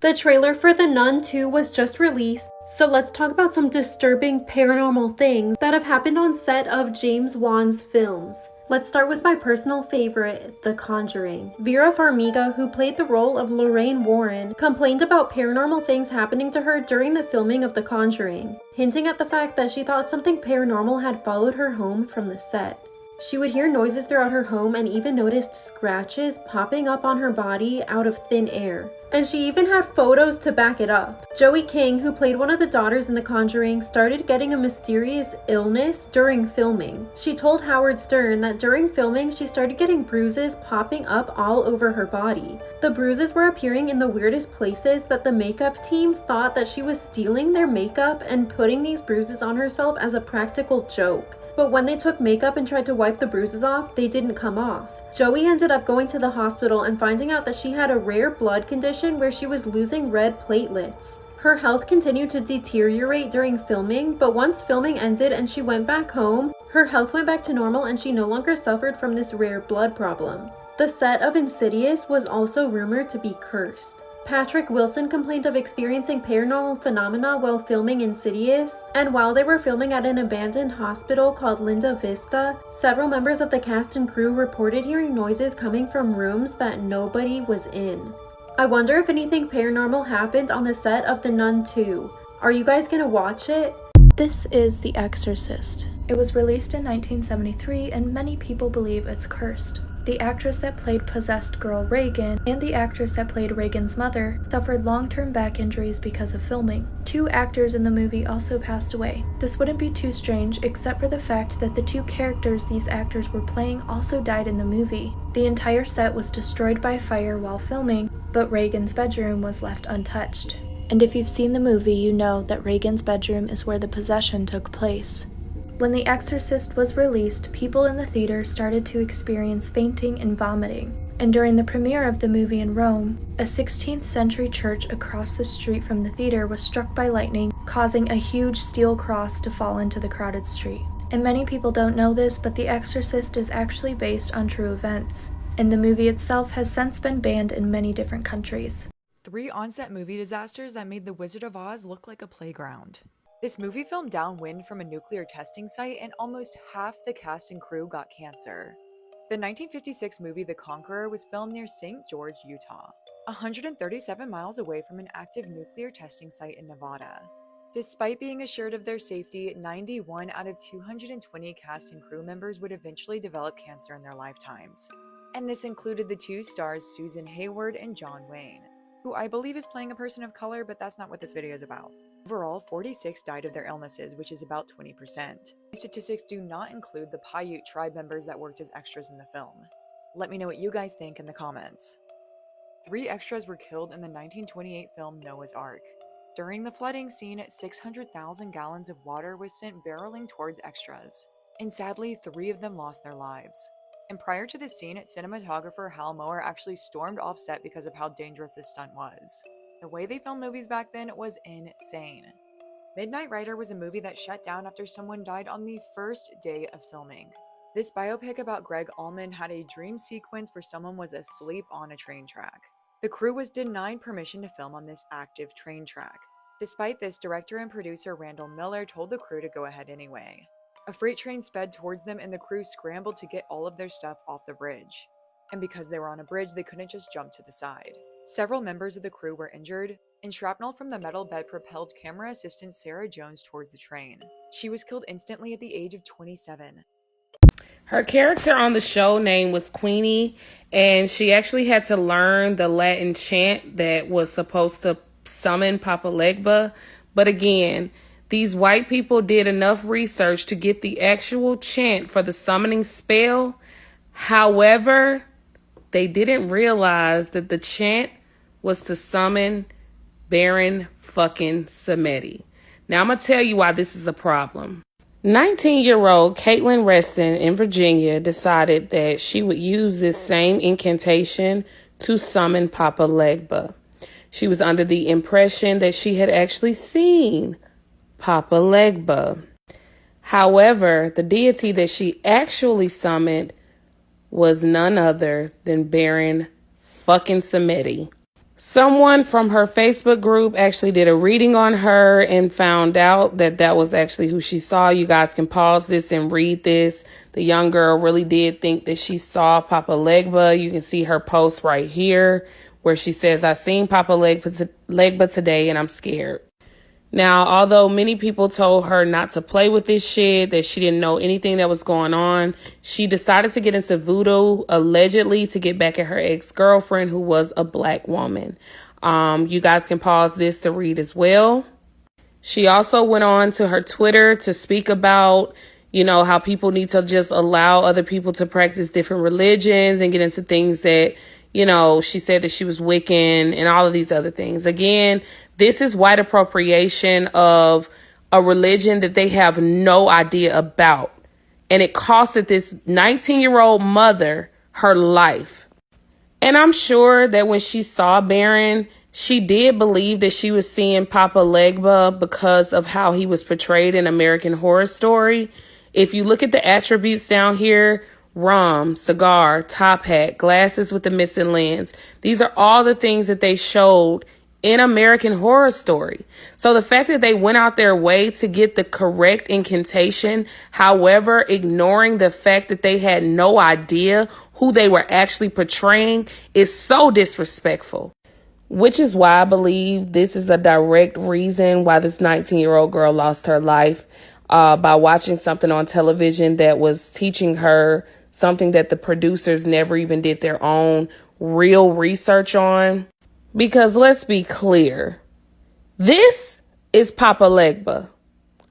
The trailer for The Nun 2 was just released, so let's talk about some disturbing paranormal things that have happened on set of James Wan's films. Let's start with my personal favorite, The Conjuring. Vera Farmiga, who played the role of Lorraine Warren, complained about paranormal things happening to her during the filming of The Conjuring, hinting at the fact that she thought something paranormal had followed her home from the set. She would hear noises throughout her home and even noticed scratches popping up on her body out of thin air. And she even had photos to back it up. Joey King, who played one of the daughters in The Conjuring, started getting a mysterious illness during filming. She told Howard Stern that during filming she started getting bruises popping up all over her body. The bruises were appearing in the weirdest places that the makeup team thought that she was stealing their makeup and putting these bruises on herself as a practical joke. But when they took makeup and tried to wipe the bruises off, they didn't come off. Joey ended up going to the hospital and finding out that she had a rare blood condition where she was losing red platelets. Her health continued to deteriorate during filming, but once filming ended and she went back home, her health went back to normal and she no longer suffered from this rare blood problem. The set of Insidious was also rumored to be cursed. Patrick Wilson complained of experiencing paranormal phenomena while filming Insidious, and while they were filming at an abandoned hospital called Linda Vista, several members of the cast and crew reported hearing noises coming from rooms that nobody was in. I wonder if anything paranormal happened on the set of The Nun 2. Are you guys gonna watch it? This is The Exorcist. It was released in 1973 and many people believe it's cursed. The actress that played possessed girl Reagan and the actress that played Reagan's mother suffered long-term back injuries because of filming. 2 actors in the movie also passed away. This wouldn't be too strange except for the fact that the 2 characters these actors were playing also died in the movie. The entire set was destroyed by fire while filming, but Reagan's bedroom was left untouched. And if you've seen the movie, you know that Reagan's bedroom is where the possession took place. When The Exorcist was released, people in the theater started to experience fainting and vomiting. And during the premiere of the movie in Rome, a 16th century church across the street from the theater was struck by lightning, causing a huge steel cross to fall into the crowded street. And many people don't know this, but The Exorcist is actually based on true events. And the movie itself has since been banned in many different countries. 3 on-set movie disasters that made The Wizard of Oz look like a playground. This movie filmed downwind from a nuclear testing site and almost half the cast and crew got cancer. The 1956 movie The Conqueror was filmed near St. George, Utah, 137 miles away from an active nuclear testing site in Nevada. Despite being assured of their safety, 91 out of 220 cast and crew members would eventually develop cancer in their lifetimes. And this included the 2 stars Susan Hayward and John Wayne, who I believe is playing a person of color, but that's not what this video is about. Overall, 46 died of their illnesses, which is about 20%. These statistics do not include the Paiute tribe members that worked as extras in the film. Let me know what you guys think in the comments. 3 extras were killed in the 1928 film Noah's Ark. During the flooding scene, 600,000 gallons of water was sent barreling towards extras, and sadly, 3 of them lost their lives. And prior to this scene, cinematographer Hal Moore actually stormed off set because of how dangerous this stunt was. The way they filmed movies back then was insane. Midnight Rider was a movie that shut down after someone died on the first day of filming. This biopic about Greg Allman had a dream sequence where someone was asleep on a train track. The crew was denied permission to film on this active train track. Despite this, director and producer Randall Miller told the crew to go ahead anyway. A freight train sped towards them and the crew scrambled to get all of their stuff off the bridge. And because they were on a bridge, they couldn't just jump to the side. Several members of the crew were injured, and shrapnel from the metal bed propelled camera assistant Sarah Jones towards the train. She was killed instantly at the age of 27. Her character on the show name was Queenie, and she actually had to learn the Latin chant that was supposed to summon Papa Legba. But again, these white people did enough research to get the actual chant for the summoning spell. However, they didn't realize that the chant was to summon Baron fucking Samedi. Now I'm going to tell you why this is a problem. 19-year-old Caitlin Reston in Virginia decided that she would use this same incantation to summon Papa Legba. She was under the impression that she had actually seen Papa Legba. However, the deity that she actually summoned was none other than Baron fucking Samedi. Someone from her Facebook group actually did a reading on her and found out that that was actually who she saw. You guys can pause this and read this. The young girl really did think that she saw Papa Legba. You can see her post right here where she says, "I seen Papa Legba today and I'm scared." Now, although many people told her not to play with this shit, that she didn't know anything that was going on, she decided to get into voodoo, allegedly to get back at her ex-girlfriend, who was a black woman. You guys can pause this to read as well. She also went on to her Twitter to speak about, how people need to just allow other people to practice different religions and get into things that, she said that she was Wiccan and all of these other things. Again, this is white appropriation of a religion that they have no idea about. And it costed this 19-year-old mother her life. And I'm sure that when she saw Baron, she did believe that she was seeing Papa Legba because of how he was portrayed in American Horror Story. If you look at the attributes down here, rum, cigar, top hat, glasses with the missing lens, these are all the things that they showed in American Horror Story. So the fact that they went out their way to get the correct incantation, however, ignoring the fact that they had no idea who they were actually portraying, is so disrespectful. Which is why I believe this is a direct reason why this 19-year-old girl lost her life, by watching something on television that was teaching her something that the producers never even did their own real research on. Because let's be clear, this is Papa Legba.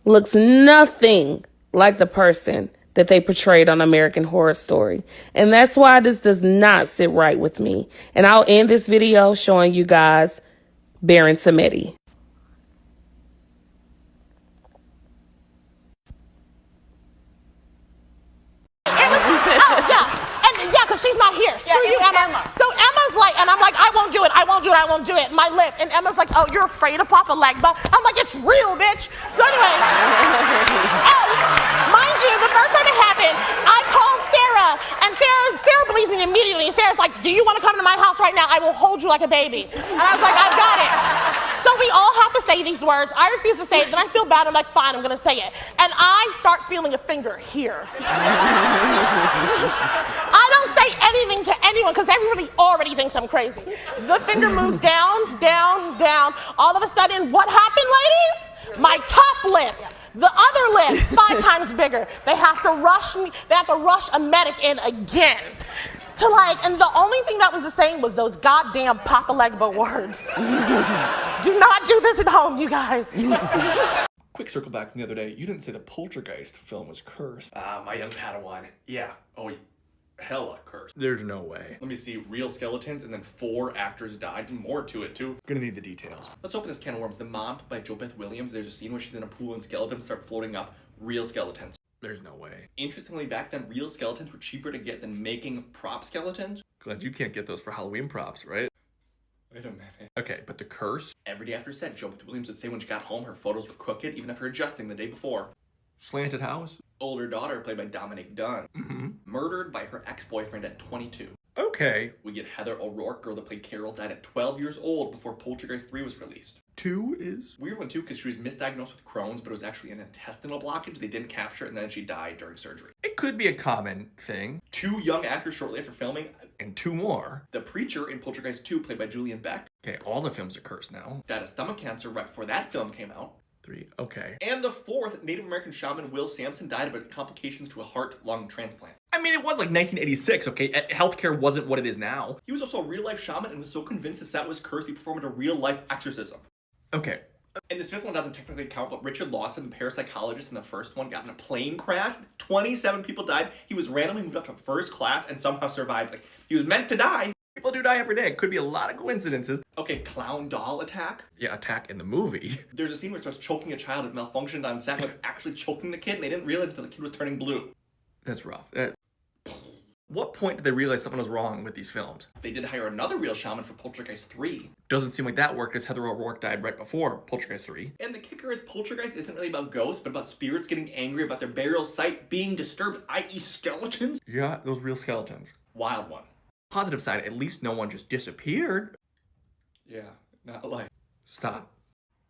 Looks nothing like the person that they portrayed on American Horror Story. And that's why this does not sit right with me. And I'll end this video showing you guys Baron Samedi. She's not here. Screw you, Emma. So Emma's like, and I'm like, I won't do it. I won't do it. I won't do it. My lip. And Emma's like, oh, you're afraid of Papa Legba? I'm like, it's real, bitch. So anyway, mind you, the first time it happened, I called Sarah, and Sarah believes me immediately. Sarah's like, do you want to come to my house right now? I will hold you like a baby. And I was like, I've got it. So we all have to say these words. I refuse to say it. Then I feel bad. I'm like, fine, I'm going to say it. And I start feeling a finger here. I don't say anything to anyone because everybody already thinks I'm crazy. The finger moves down, down, down. All of a sudden, what happened, ladies? My top lip. The other lip, 5 times bigger. They have to rush me. They have to rush a medic in again. And the only thing that was the same was those goddamn Papa Legba words. Do not do this at home, you guys. Quick circle back from the other day. You didn't say the Poltergeist film was cursed. My young Padawan. Yeah. Oh, hella cursed. There's no way. Let me see. Real skeletons, and then 4 actors died. And more to it, too. Gonna need the details. Let's open this can of worms. The Mom by Jo Beth Williams. There's a scene where she's in a pool and skeletons start floating up. Real skeletons. There's no way. Interestingly, back then, real skeletons were cheaper to get than making prop skeletons. Glad you can't get those for Halloween props, right? Wait a minute. Okay, but the curse? Every day after set, Jo Beth Williams would say when she got home, her photos were crooked, even after adjusting the day before. Slanted house? Older daughter, played by Dominic Dunn. Murdered by her ex-boyfriend at 22. Okay. We get Heather O'Rourke, girl that played Carol, died at 12 years old before Poltergeist 3 was released. 2 is? Weird one too, because she was misdiagnosed with Crohn's, but it was actually an intestinal blockage. They didn't capture it, and then she died during surgery. It could be a common thing. 2 young actors shortly after filming. And 2 more. The preacher in Poltergeist 2, played by Julian Beck. Okay, all the films are cursed now. Died of stomach cancer right before that film came out. 3, okay. And the 4th, Native American shaman Will Sampson died of complications to a heart-lung transplant. I mean, it was like 1986, okay? Healthcare wasn't what it is now. He was also a real-life shaman and was so convinced the set was cursed, he performed a real-life exorcism. Okay. And this 5th one doesn't technically count, but Richard Lawson, the parapsychologist in the first one, got in a plane crash. 27 people died. He was randomly moved up to first class and somehow survived. Like, he was meant to die. People do die every day. It could be a lot of coincidences. Okay, clown doll attack. Yeah, attack in the movie. There's a scene where it starts choking a child. It malfunctioned on set, was actually choking the kid, and they didn't realize until the kid was turning blue. That's rough. What point did they realize something was wrong with these films? They did hire another real shaman for Poltergeist 3. Doesn't seem like that worked because Heather O'Rourke died right before Poltergeist 3. And the kicker is Poltergeist isn't really about ghosts, but about spirits getting angry about their burial site being disturbed, i.e. skeletons. Yeah, those real skeletons. Wild one. Positive side, at least no one just disappeared. Yeah, not like Stop.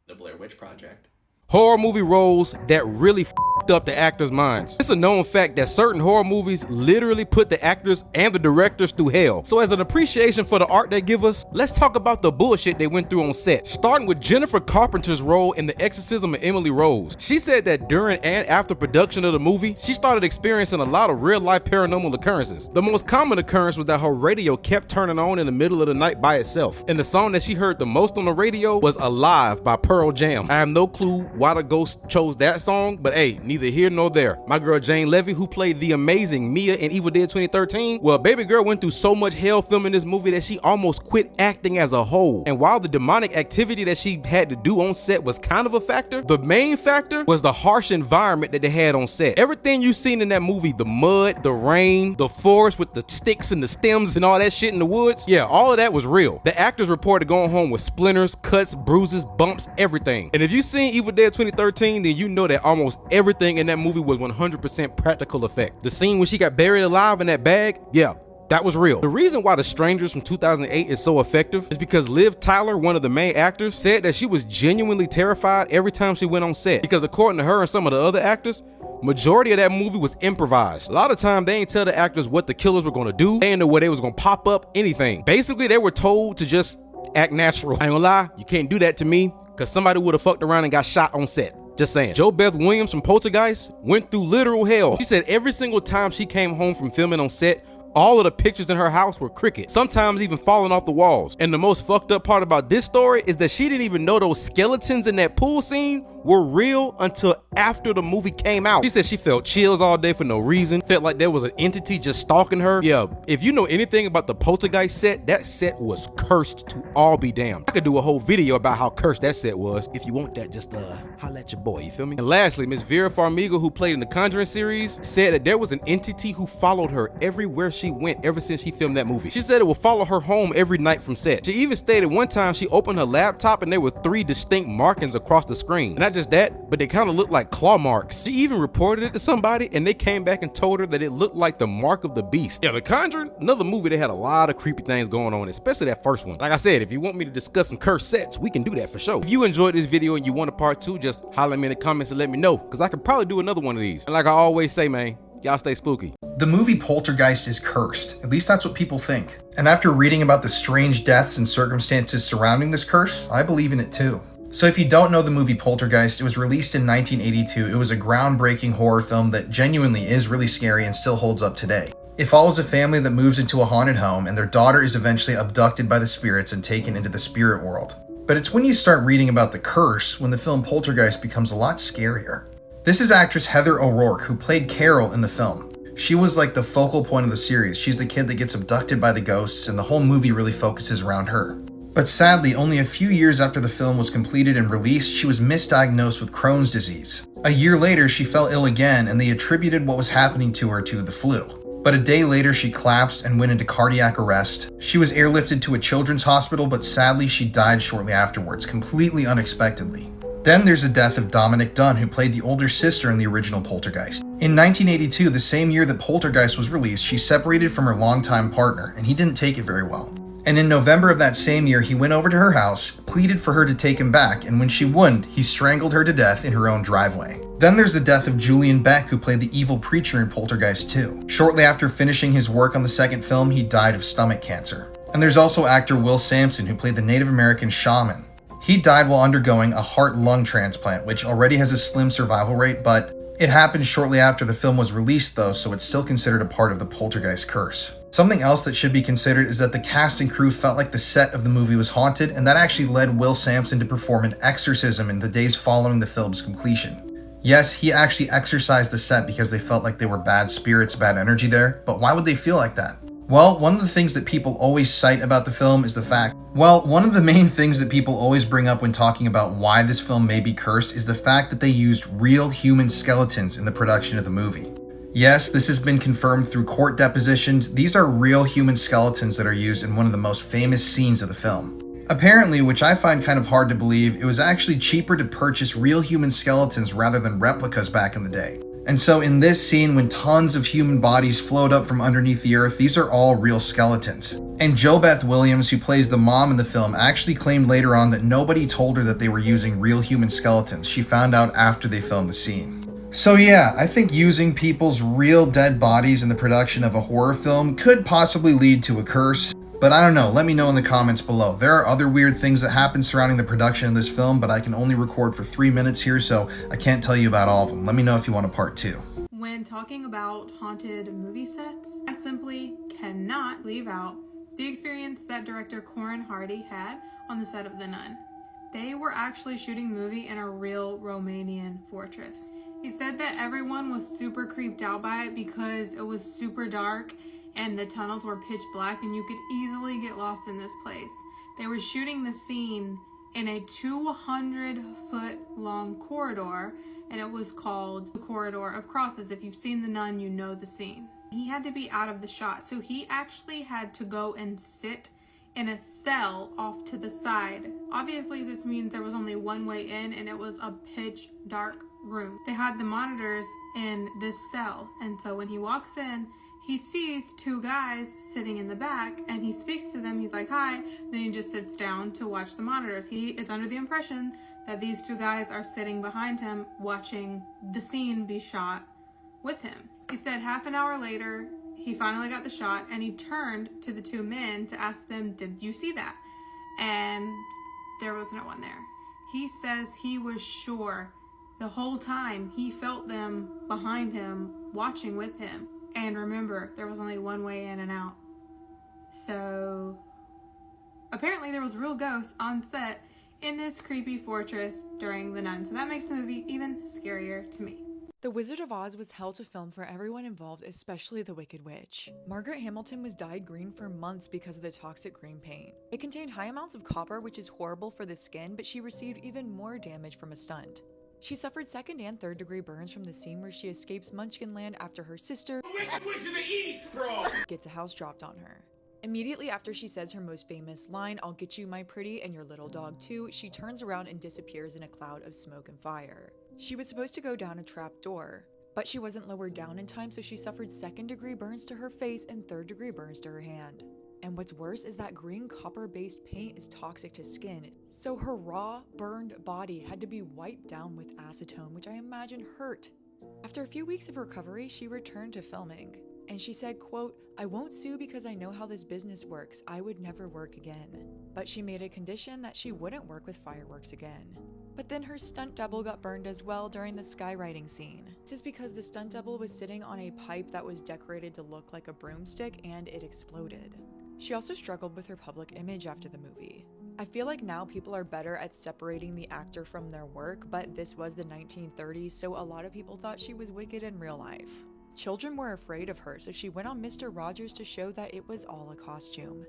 the Blair Witch Project. Horror movie roles that really f***ed up the actors' minds. It's a known fact that certain horror movies literally put the actors and the directors through hell. So as an appreciation for the art they give us, let's talk about the bullshit they went through on set. Starting with Jennifer Carpenter's role in The Exorcism of Emily Rose. She said that during and after production of the movie, she started experiencing a lot of real-life paranormal occurrences. The most common occurrence was that her radio kept turning on in the middle of the night by itself. And the song that she heard the most on the radio was Alive by Pearl Jam. I have no clue why the ghost chose that song, but hey, neither here nor there. My girl Jane Levy, who played the amazing Mia in Evil Dead 2013, well, baby girl went through so much hell filming this movie that she almost quit acting as a whole. And while the demonic activity that she had to do on set was kind of a factor, the main factor was the harsh environment that they had on set. Everything you seen in that movie, the mud, the rain, the forest with the sticks and the stems and all that shit in the woods, yeah, all of that was real. The actors reported going home with splinters, cuts, bruises, bumps, everything. And if you seen Evil Dead 2013, then you know that almost everything in that movie was 100% practical effect. The scene when she got buried alive in that bag, yeah, that was real. The reason why The Strangers from 2008 is so effective is because Liv Tyler, one of the main actors, said that she was genuinely terrified every time she went on set, because according to her and some of the other actors, majority of that movie was improvised. A lot of time they ain't tell the actors what the killers were gonna do. They didn't know where they was gonna pop up, anything. Basically, they were told to just act natural. I ain't gonna lie, you can't do that to me, because somebody would have fucked around and got shot on set. Just saying. Jo Beth Williams from Poltergeist went through literal hell. She said every single time she came home from filming on set, all of the pictures in her house were crooked, sometimes even falling off the walls. And the most fucked up part about this story is that she didn't even know those skeletons in that pool scene were real until after the movie came out. She said she felt chills all day for no reason, felt like there was an entity just stalking her. Yeah, if you know anything about the Poltergeist set, that set was cursed to all be damned. I could do a whole video about how cursed that set was. If you want that, just holla at your boy, you feel me? And lastly, Miss Vera Farmiga, who played in the Conjuring series, said that there was an entity who followed her everywhere she went ever since she filmed that movie. She said it would follow her home every night from set. She even stated one time she opened her laptop and there were 3 distinct markings across the screen. Not just that, but they kind of looked like claw marks. She even reported it to somebody and they came back and told her that it looked like the mark of the beast. Yeah, The Conjuring, another movie that had a lot of creepy things going on, especially that first one. Like I said, if you want me to discuss some cursed sets, we can do that for sure. If you enjoyed this video and you want a part 2, just holler at me in the comments and let me know, because I could probably do another one of these. And like I always say, man, y'all stay spooky. The movie Poltergeist is cursed. At least that's what people think. And after reading about the strange deaths and circumstances surrounding this curse, I believe in it too. So if you don't know the movie Poltergeist, it was released in 1982. It was a groundbreaking horror film that genuinely is really scary and still holds up today. It follows a family that moves into a haunted home and their daughter is eventually abducted by the spirits and taken into the spirit world. But it's when you start reading about the curse when the film Poltergeist becomes a lot scarier. This is actress Heather O'Rourke, who played Carol in the film. She was like the focal point of the series. She's the kid that gets abducted by the ghosts, and the whole movie really focuses around her. But sadly, only a few years after the film was completed and released, she was misdiagnosed with Crohn's disease. A year later, she fell ill again, and they attributed what was happening to her to the flu. But a day later, she collapsed and went into cardiac arrest. She was airlifted to a children's hospital, but sadly, she died shortly afterwards, completely unexpectedly. Then there's the death of Dominic Dunn, who played the older sister in the original Poltergeist. In 1982, the same year that Poltergeist was released, she separated from her longtime partner, and he didn't take it very well. And in November of that same year, he went over to her house, pleaded for her to take him back, and when she wouldn't, he strangled her to death in her own driveway. Then there's the death of Julian Beck, who played the evil preacher in Poltergeist 2. Shortly after finishing his work on the second film, he died of stomach cancer. And there's also actor Will Sampson, who played the Native American shaman. He died while undergoing a heart-lung transplant, which already has a slim survival rate, but it happened shortly after the film was released though, so it's still considered a part of the Poltergeist curse. Something else that should be considered is that the cast and crew felt like the set of the movie was haunted, and that actually led Will Sampson to perform an exorcism in the days following the film's completion. Yes, he actually exorcised the set because they felt like there were bad spirits, bad energy there, but why would they feel like that? Well, one of the things that people always cite about the film is one of the main things that people always bring up when talking about why this film may be cursed is the fact that they used real human skeletons in the production of the movie. Yes, this has been confirmed through court depositions. These are real human skeletons that are used in one of the most famous scenes of the film. Apparently, which I find kind of hard to believe, it was actually cheaper to purchase real human skeletons rather than replicas back in the day. And so in this scene, when tons of human bodies float up from underneath the earth, these are all real skeletons. And JoBeth Williams, who plays the mom in the film, actually claimed later on that nobody told her that they were using real human skeletons. She found out after they filmed the scene. So yeah, I think using people's real dead bodies in the production of a horror film could possibly lead to a curse. But I don't know, let me know in the comments below. There are other weird things that happen surrounding the production of this film, but I can only record for 3 minutes here, so I can't tell you about all of them. Let me know if you want a part 2. When talking about haunted movie sets, I simply cannot leave out the experience that director Corin Hardy had on the set of The Nun. They were actually shooting the movie in a real Romanian fortress. He said that everyone was super creeped out by it because it was super dark and the tunnels were pitch black and you could easily get lost in this place. They were shooting the scene in a 200-foot long corridor, and it was called the Corridor of Crosses. If you've seen The Nun, you know the scene. He had to be out of the shot, so he actually had to go and sit in a cell off to the side. Obviously, this means there was only one way in, and it was a pitch dark room. They had the monitors in this cell, and so when he walks in, he sees two guys sitting in the back and he speaks to them. He's like, hi. Then he just sits down to watch the monitors. He is under the impression that these two guys are sitting behind him watching the scene be shot with him. He said half an hour later, he finally got the shot and he turned to the two men to ask them, did you see that? And there was no one there. He says he was sure the whole time he felt them behind him watching with him. And remember, there was only one way in and out. So apparently there was real ghosts on set in this creepy fortress during The Nun. So that makes the movie even scarier to me. The Wizard of Oz was hell to film for everyone involved, especially the Wicked Witch. Margaret Hamilton was dyed green for months because of the toxic green paint. It contained high amounts of copper, which is horrible for the skin, but she received even more damage from a stunt. She suffered 2nd and 3rd degree burns from the scene where she escapes Munchkinland after her sister gets a house dropped on her. Immediately after she says her most famous line, I'll get you my pretty and your little dog too, she turns around and disappears in a cloud of smoke and fire. She was supposed to go down a trap door, but she wasn't lowered down in time, so she suffered 2nd degree burns to her face and 3rd degree burns to her hand. And what's worse is that green copper-based paint is toxic to skin, so her raw, burned body had to be wiped down with acetone, which I imagine hurt. After a few weeks of recovery, she returned to filming. And she said, quote, I won't sue because I know how this business works. I would never work again. But she made a condition that she wouldn't work with fireworks again. But then her stunt double got burned as well during the skywriting scene. This is because the stunt double was sitting on a pipe that was decorated to look like a broomstick and it exploded. She also struggled with her public image after the movie. I feel like now people are better at separating the actor from their work, but this was the 1930s, so a lot of people thought she was wicked in real life. Children were afraid of her, so she went on Mr. Rogers to show that it was all a costume.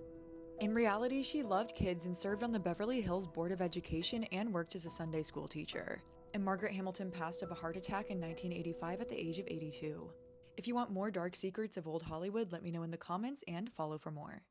In reality, she loved kids and served on the Beverly Hills Board of Education and worked as a Sunday school teacher. And Margaret Hamilton passed of a heart attack in 1985 at the age of 82. If you want more dark secrets of old Hollywood, let me know in the comments and follow for more.